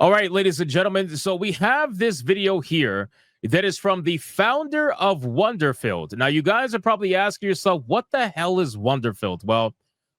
All right, ladies and gentlemen. So we have this video here that is from the founder of Wonderfilled. Now, you guys are probably asking yourself, what the hell is Wonderfilled? Well,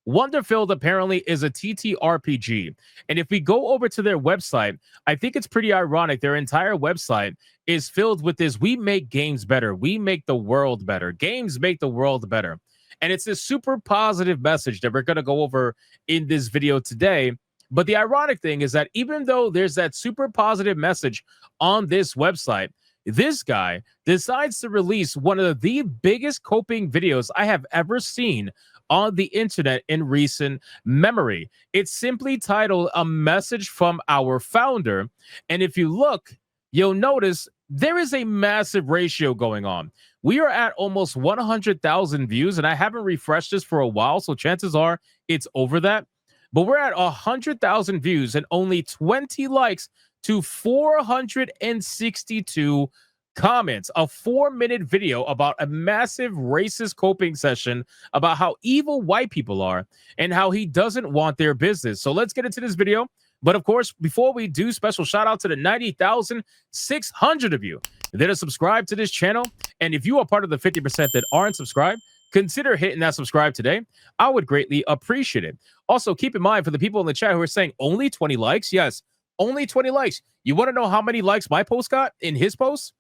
Wonderfilled apparently is a TTRPG. And if we go over to their website, I think it's pretty ironic. Their entire website is filled with this: we make games better. We make the world better. Games make the world better. And it's a super positive message that we're going to go over in this video today. But the ironic thing is that even though there's that super positive message on this website, this guy decides to release one of the biggest coping videos I have ever seen on the internet in recent memory. It's simply titled "A Message from Our Founder." And if you look, you'll notice there is a massive ratio going on. We are at almost 100,000 views, and I haven't refreshed this for a while, so chances are it's over that. But we're at 100,000 views and only 20 likes to 462 comments. A 4-minute video about a massive racist coping session about how evil white people are and how he doesn't want their business. So let's get into this video. But of course, before we do, special shout out to the 90,600 of you that are subscribed to this channel. And if you are part of the 50% that aren't subscribed, consider hitting that subscribe today. I would greatly appreciate it. Also, keep in mind, for the people in the chat who are saying only 20 likes, yes, only 20 likes. You want to know how many likes my post got in his post?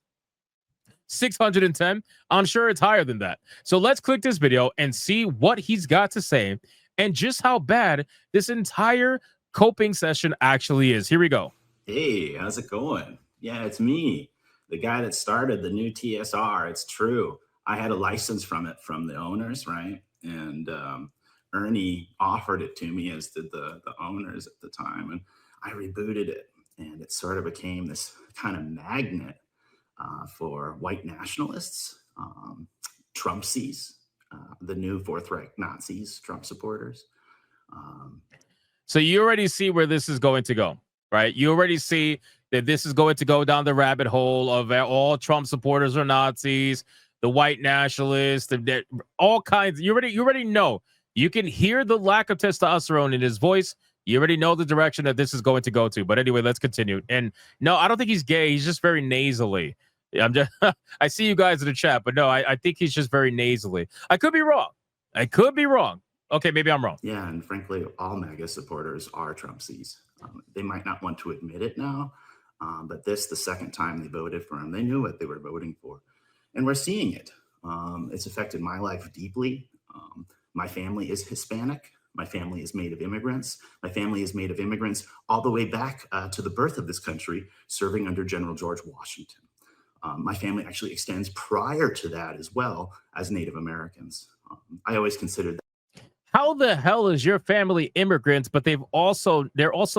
610. I'm sure it's higher than that. So let's click this video and see what he's got to say and just how bad this entire coping session actually is. Here we go. Hey, how's it going? Yeah, it's me, the guy that started the new TSR. It's true. I had a license from the owners, right? And Ernie offered it to me, as did the owners at the time. And I rebooted it, and it sort of became this kind of magnet for white nationalists, Trumpsies, the new Fourth Reich Nazis, Trump supporters. So you already see where this is going to go, right? You already see that this is going to go down the rabbit hole of all Trump supporters are Nazis, the white nationalists, all kinds. You already know. You can hear the lack of testosterone in his voice. You already know the direction that this is going to go to. But anyway, let's continue. And no, I don't think he's gay. He's just very nasally. I'm just I see you guys in the chat, but no, I think he's just very nasally. I could be wrong. Okay, maybe I'm wrong. Yeah, and frankly, all MAGA supporters are Trumpsies. They might not want to admit it now, but the second time they voted for him, they knew what they were voting for. And we're seeing it. It's affected my life deeply. My family is Hispanic. My family is made of immigrants. My family is made of immigrants all the way back to the birth of this country, serving under General George Washington. My family actually extends prior to that as well as Native Americans. I always considered that. How the hell is your family immigrants, but they're also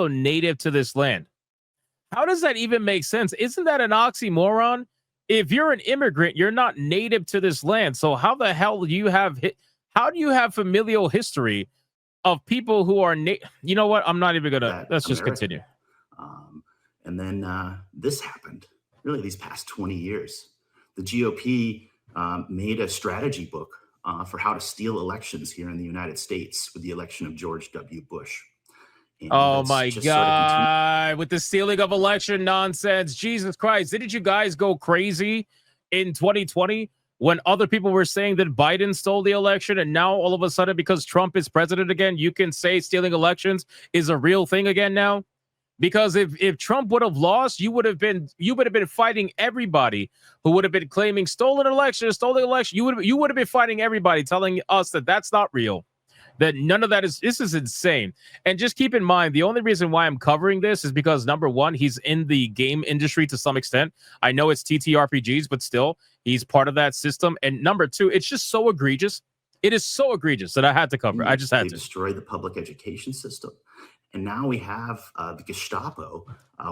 native to this land? How does that even make sense? Isn't that an oxymoron? If you're an immigrant, you're not native to this land. So how the hell do you have familial history of people who are you know what? I'm not even gonna. Let's just continue. And then this happened. Really, these past 20 years, the GOP made a strategy book for how to steal elections here in the United States with the election of George W. Bush. And oh my God, with the stealing of election nonsense. Jesus Christ. Didn't you guys go crazy in 2020 when other people were saying that Biden stole the election? And now all of a sudden, because Trump is president again, you can say stealing elections is a real thing again now? Because if Trump would have lost, you would have been fighting everybody who would have been claiming stolen election. You would have been fighting everybody, telling us that that's not real, that none of that is. This is insane. And just keep in mind, the only reason why I'm covering this is because, number one, he's in the game industry to some extent. I know it's TTRPGs, but still, he's part of that system. And number two, it's just so egregious. It is so egregious that I had to cover. I just had to destroy the public education system. And now we have the Gestapo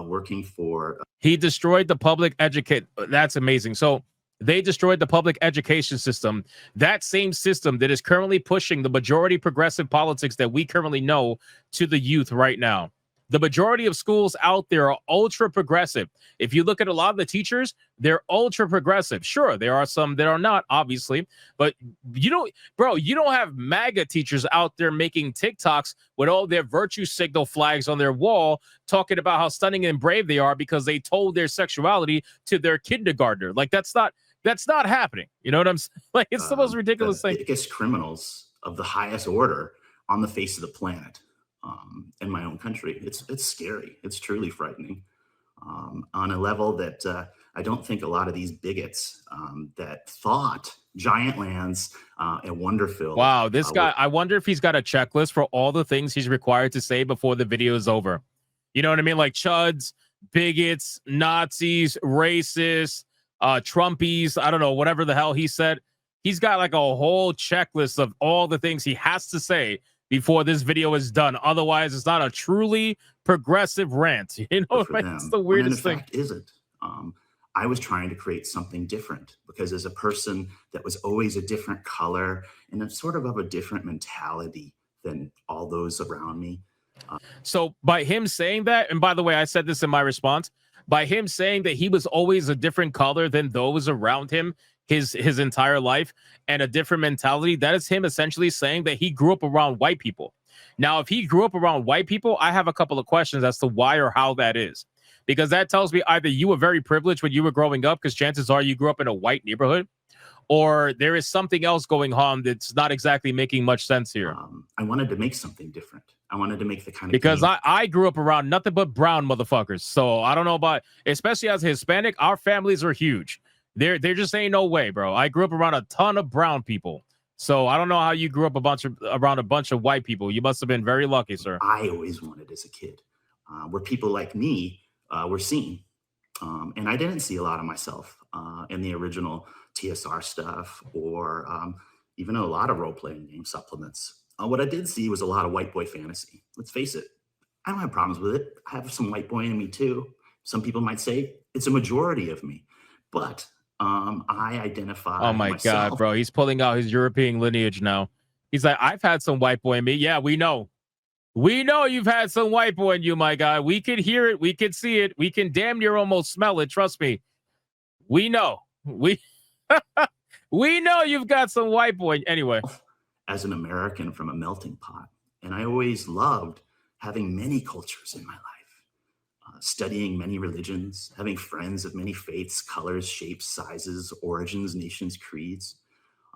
working for. He destroyed the public education. That's amazing. So they destroyed the public education system. That same system that is currently pushing the majority progressive politics that we currently know to the youth right now. The majority of schools out there are ultra progressive. If you look at a lot of the teachers, they're ultra progressive. Sure, there are some that are not, obviously, but you don't have MAGA teachers out there making TikToks with all their virtue signal flags on their wall, talking about how stunning and brave they are because they told their sexuality to their kindergartner. Like that's not happening. You know what I'm saying? Like it's the most ridiculous thing. The biggest criminals of the highest order on the face of the planet. In my own country, it's scary. It's truly frightening on a level that I don't think a lot of these bigots that thought Giant Lands and Wonderfilled. Wow, this guy, I wonder if he's got a checklist for all the things he's required to say before the video is over. You know what I mean? Like chuds, bigots, Nazis, racists, Trumpies, I don't know, whatever the hell he said. He's got like a whole checklist of all the things he has to say before this video is done. Otherwise, it's not a truly progressive rant. You know, it's the weirdest thing. Fact isn't. I was trying to create something different because as a person that was always a different color and sort of a different mentality than all those around me. So by him saying that, and by the way, I said this in my response, by him saying that he was always a different color than those around him, his entire life and a different mentality, that is him essentially saying that he grew up around white people. Now, if he grew up around white people, I have a couple of questions as to why or how that is, because that tells me either you were very privileged when you were growing up, because chances are you grew up in a white neighborhood, or there is something else going on that's not exactly making much sense here. I wanted to make something different. I wanted to make the kind of because I grew up around nothing but brown motherfuckers. So I don't know about, especially as a Hispanic, our families are huge. There just ain't no way, bro. I grew up around a ton of brown people. So I don't know how you grew up around a bunch of white people. You must have been very lucky, sir. I always wanted as a kid, where people like me were seen. And I didn't see a lot of myself in the original TSR stuff or even a lot of role-playing game supplements. What I did see was a lot of white boy fantasy. Let's face it, I don't have problems with it. I have some white boy in me too. Some people might say it's a majority of me, but I identify. Oh my myself. God, bro. He's pulling out his European lineage now. He's like, I've had some white boy in me. Yeah, we know. We know you've had some white boy in you, my guy. We could hear it. We could see it. We can damn near almost smell it. Trust me. We know. We know you've got some white boy. Anyway. As an American from a melting pot. And I always loved having many cultures in my life. Studying many religions, having friends of many faiths, colors, shapes, sizes, origins, nations, creeds.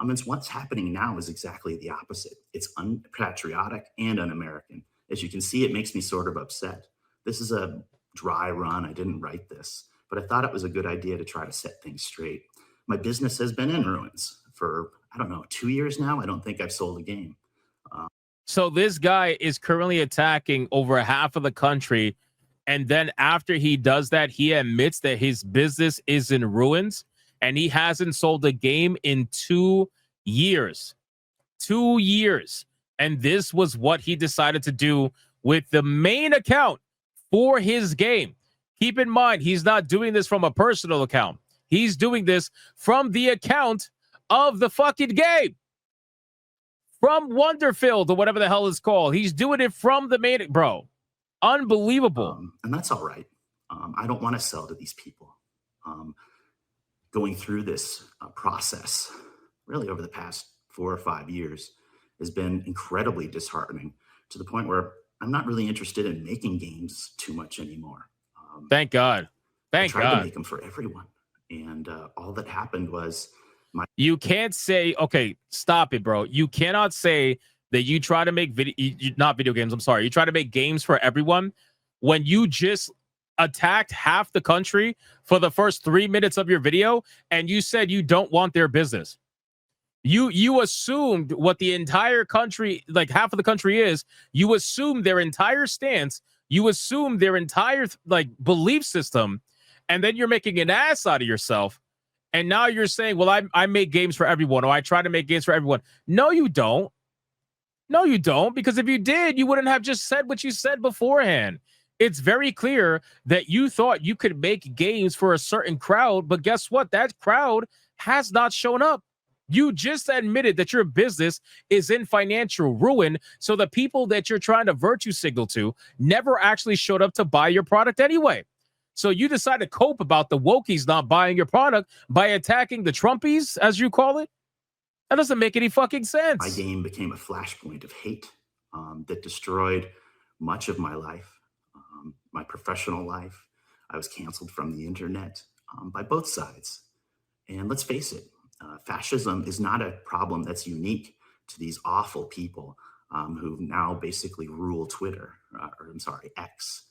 It's what's happening now is exactly the opposite. It's unpatriotic and un-American. As you can see, it makes me sort of upset. This is a dry run. I didn't write this, but I thought it was a good idea to try to set things straight. My business has been in ruins for, I don't know, 2 years now. I don't think I've sold a game. So this guy is currently attacking over half of the country. And then after he does that, he admits that his business is in ruins and he hasn't sold a game in 2 years. 2 years. And this was what he decided to do with the main account for his game. Keep in mind, he's not doing this from a personal account. He's doing this from the account of the fucking game. From Wonderfilled or whatever the hell it's called. He's doing it from the main, bro. Unbelievable. And that's all right. I don't want to sell to these people. Going through this process, really over the past 4 or 5 years, has been incredibly disheartening to the point where I'm not really interested in making games too much anymore. Thank God. I tried to make them for everyone. And all that happened was you can't say, okay, stop it, bro. You cannot say that you try to make not video games. I'm sorry. You try to make games for everyone when you just attacked half the country for the first 3 minutes of your video. And you said you don't want their business. You assumed what the entire country, like half of the country is. You assumed their entire stance. You assumed their entire like belief system. And then you're making an ass out of yourself. And now you're saying, well, I make games for everyone, or I try to make games for everyone. No, you don't. No, you don't. Because if you did, you wouldn't have just said what you said beforehand. It's very clear that you thought you could make games for a certain crowd. But guess what? That crowd has not shown up. You just admitted that your business is in financial ruin. So the people that you're trying to virtue signal to never actually showed up to buy your product anyway. So you decide to cope about the wokies not buying your product by attacking the Trumpies, as you call it. That doesn't make any fucking sense. My game became a flashpoint of hate that destroyed much of my life, my professional life. I was canceled from the internet by both sides. And let's face it, fascism is not a problem that's unique to these awful people who now basically rule Twitter, or I'm sorry, X.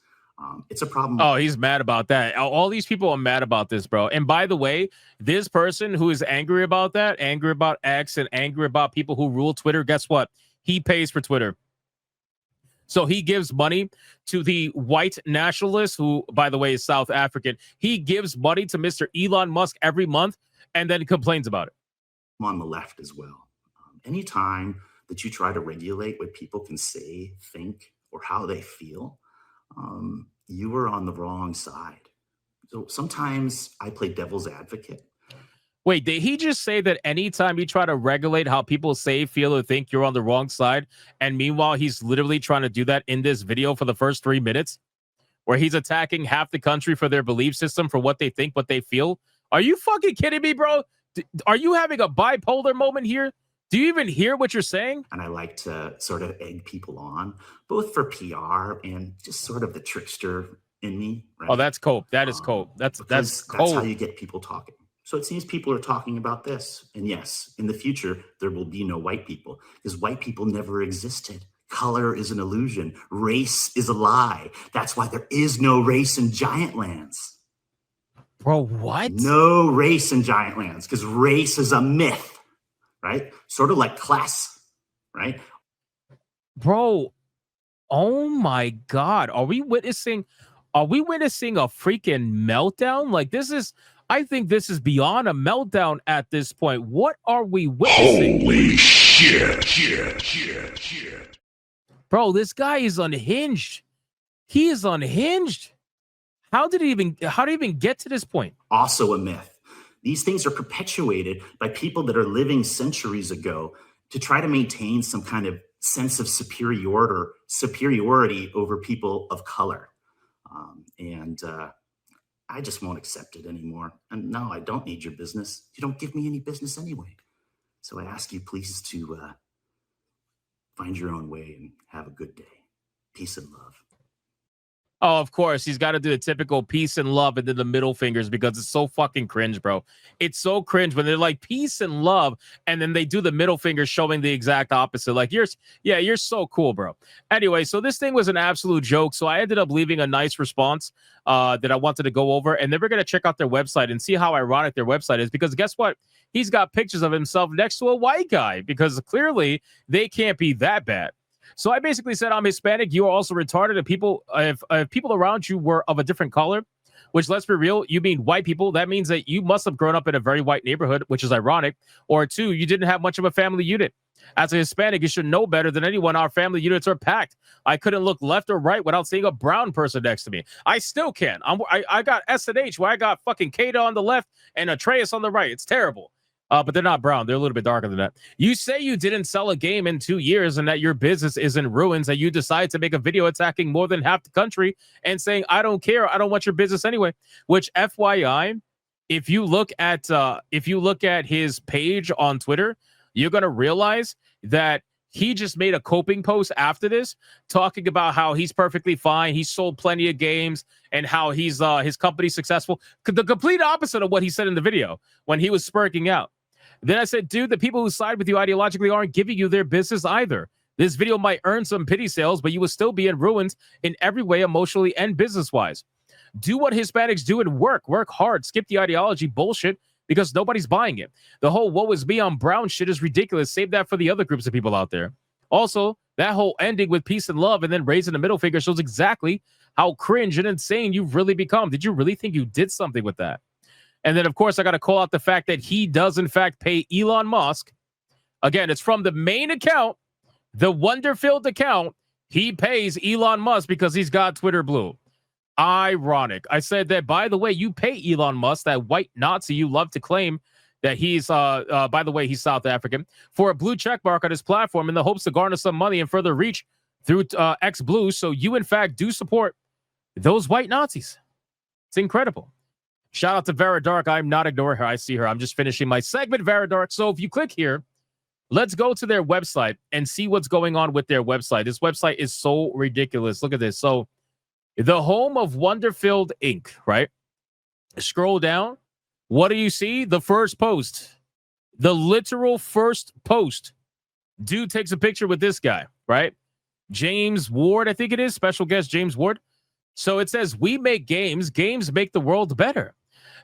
It's a problem. Oh, he's mad about that. All these people are mad about this, bro. And by the way, this person who is angry about that, angry about X, and angry about people who rule Twitter, guess what? He pays for Twitter. So he gives money to the white nationalist, who, by the way, is South African. He gives money to Mr. Elon Musk every month and then complains about it. I'm on the left as well. Anytime that you try to regulate what people can say, think, or how they feel, you are on the wrong side. So sometimes I play devil's advocate. Wait, did he just say that anytime you try to regulate how people say, feel, or think, you're on the wrong side? And meanwhile, he's literally trying to do that in this video for the first 3 minutes, where he's attacking half the country for their belief system, for what they think, what they feel. Are you fucking kidding me, bro? Are you having a bipolar moment here? Do you even hear what you're saying? And I like to sort of egg people on, both for PR and just sort of the trickster in me. Right? Oh, that's cope. That is cope. That's cope. That's how you get people talking. So it seems people are talking about this. And yes, in the future, there will be no white people, because white people never existed. Color is an illusion. Race is a lie. That's why there is no race in giant lands. Bro, what? No race in giant lands, because race is a myth, right? Sort of like class, right? Bro, oh my God. Are we witnessing a freaking meltdown? Like, I think this is beyond a meltdown at this point. What are we witnessing? Holy shit. Bro, this guy is unhinged. He is unhinged. How did he even get to this point? Also a myth. These things are perpetuated by people that are living centuries ago to try to maintain some kind of sense of superiority over people of color. I just won't accept it anymore. And no, I don't need your business. You don't give me any business anyway. So I ask you please to find your own way and have a good day. Peace and love. Oh, of course. He's got to do the typical peace and love and then the middle fingers, because it's so fucking cringe, bro. It's so cringe when they're like peace and love, and then they do the middle finger showing the exact opposite. Like, you're so cool, bro. Anyway, so this thing was an absolute joke. So I ended up leaving a nice response that I wanted to go over. And then we're going to check out their website and see how ironic their website is, because guess what? He's got pictures of himself next to a white guy, because clearly they can't be that bad. So I basically said, I'm Hispanic. You are also retarded. If people around you were of a different color, which, let's be real, you mean white people, that means that you must have grown up in a very white neighborhood, which is ironic. Or two, you didn't have much of a family unit. As a Hispanic, you should know better than anyone. Our family units are packed. I couldn't look left or right without seeing a brown person next to me. I still can. I got S&H, where I got fucking Kata on the left and Atreus on the right. It's terrible. But they're not brown. They're a little bit darker than that. You say you didn't sell a game in 2 years and that your business is in ruins, and you decide to make a video attacking more than half the country and saying, I don't care. I don't want your business anyway. Which, FYI, if you look at his page on Twitter, you're going to realize that he just made a coping post after this talking about how he's perfectly fine. He sold plenty of games and how his company's successful. The complete opposite of what he said in the video when he was spurking out. Then I said, dude, the people who side with you ideologically aren't giving you their business either. This video might earn some pity sales, but you will still be in ruins in every way, emotionally and business-wise. Do what Hispanics do and work hard. Skip the ideology bullshit, because nobody's buying it. The whole woe is me on brown shit is ridiculous. Save that for the other groups of people out there. Also, that whole ending with peace and love and then raising the middle finger shows exactly how cringe and insane you've really become. Did you really think you did something with that? And then, of course, I got to call out the fact that he does, in fact, pay Elon Musk. Again, it's from the main account, the wonderfilled account. He pays Elon Musk because he's got Twitter Blue. Ironic. I said that, by the way, you pay Elon Musk, that white Nazi you love to claim that he's, by the way, he's South African, for a blue check mark on his platform in the hopes to garner some money and further reach through X-Blue. So you, in fact, do support those white Nazis. It's incredible. Shout out to Vera Dark. I'm not ignoring her. I see her. I'm just finishing my segment, Vera Dark. So if you click here, let's go to their website and see what's going on with their website. This website is so ridiculous. Look at this. So the home of Wonderfilled Inc., right? Scroll down. What do you see? The first post. The literal first post. Dude takes a picture with this guy, right? James Ward, I think it is. Special guest James Ward. So it says, we make games. Games make the world better.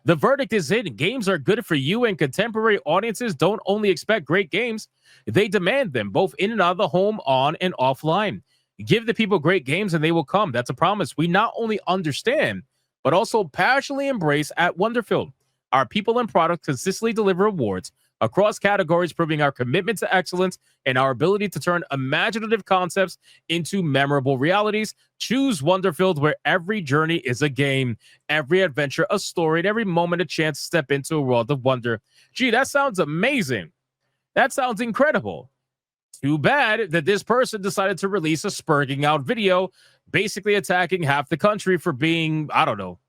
The verdict is in. Games are good for you, and contemporary audiences don't only expect great games, they demand them, both in and out of the home, on and offline. Give the people great games and they will come. That's a promise we not only understand, but also passionately embrace at Wonderfilled. Our people and products consistently deliver awards across categories, proving our commitment to excellence and our ability to turn imaginative concepts into memorable realities. Choose Wonderfilled, where every journey is a game, every adventure a story, and every moment a chance to step into a world of wonder. Gee, that sounds amazing. That sounds incredible. Too bad that this person decided to release a spurging out video, basically attacking half the country for being, I don't know,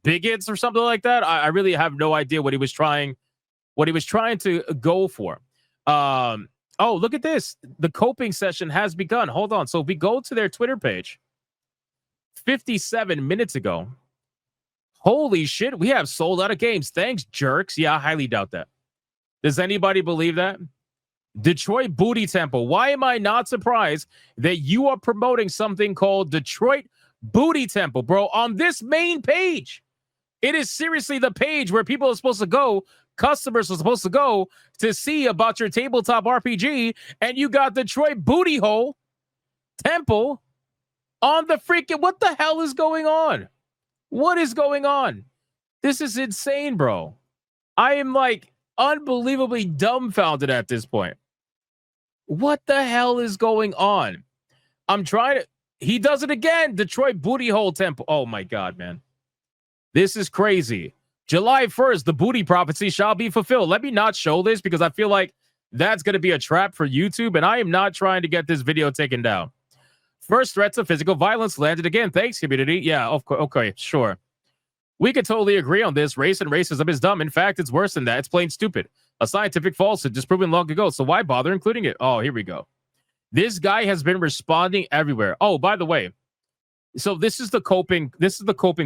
bigots or something like that. I really have no idea what he was trying to go for. Oh, look at this. The coping session has begun. Hold on. So if we go to their Twitter page, 57 minutes ago, holy shit, we have sold out of games. Thanks, jerks. Yeah, I highly doubt that. Does anybody believe that? Detroit Booty Temple. Why am I not surprised that you are promoting something called Detroit Booty Temple, bro, on this main page? It is seriously the page where people are supposed to go, customers are supposed to go to see about your tabletop RPG, and you got Detroit Booty Hole Temple on the freaking... What the hell is going on? What is going on? This is insane, bro. I am like unbelievably dumbfounded at this point. What the hell is going on? I'm trying to... He does it again. Detroit Booty Hole Temple. Oh my God, man. This is crazy. July 1st, the booty prophecy shall be fulfilled. Let me not show this because I feel like that's going to be a trap for YouTube, and I am not trying to get this video taken down. First threats of physical violence landed again. Thanks, community. Yeah, okay, sure. We could totally agree on this. Race and racism is dumb. In fact, it's worse than that. It's plain stupid. A scientific falsehood disproven long ago. So why bother including it? Oh, here we go. This guy has been responding everywhere. Oh, by the way, so this is the coping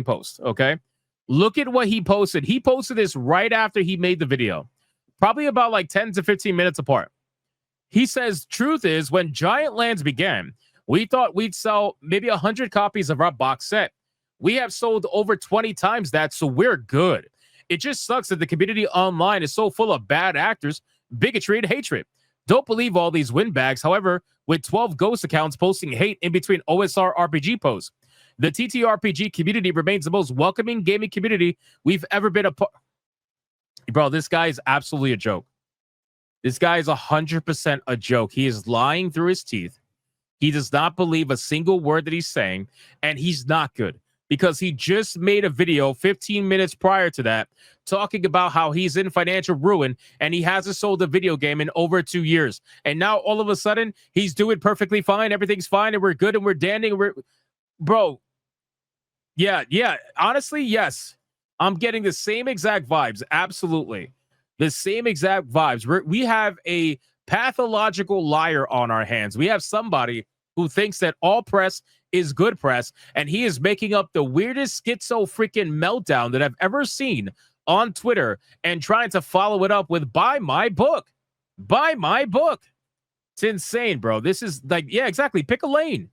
post, okay? Look at what he posted. He posted this right after he made the video, probably about like 10 to 15 minutes apart. He says, truth is, when Giant Lands began, we thought we'd sell maybe 100 copies of our box set. We have sold over 20 times that, so we're good. It just sucks that the community online is so full of bad actors, bigotry, and hatred. Don't believe all these windbags. However, with 12 ghost accounts posting hate in between OSR RPG posts, the TTRPG community remains the most welcoming gaming community we've ever been a part. Bro, this guy is absolutely a joke. This guy is 100% a joke. He is lying through his teeth. He does not believe a single word that he's saying, and he's not good because he just made a video 15 minutes prior to that talking about how he's in financial ruin and he hasn't sold a video game in over 2 years. And now all of a sudden he's doing perfectly fine. Everything's fine and we're good and we're dandy. Bro, yeah. Honestly, yes. I'm getting the same exact vibes. Absolutely. The same exact vibes. We have a pathological liar on our hands. We have somebody who thinks that all press is good press, and he is making up the weirdest schizo freaking meltdown that I've ever seen on Twitter and trying to follow it up with buy my book. Buy my book. It's insane, bro. This is like, yeah, exactly. Pick a lane.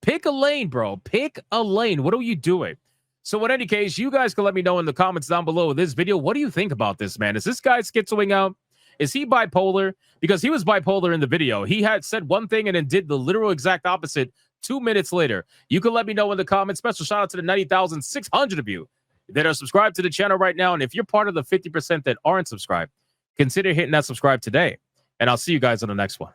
Pick a lane, bro. Pick a lane. What are you doing? So in any case, you guys can let me know in the comments down below this video. What do you think about this, man? Is this guy schizoing out? Is he bipolar? Because he was bipolar in the video. He had said one thing and then did the literal exact opposite 2 minutes later. You can let me know in the comments. Special shout out to the 90,600 of you that are subscribed to the channel right now. And if you're part of the 50% that aren't subscribed, consider hitting that subscribe today. And I'll see you guys on the next one.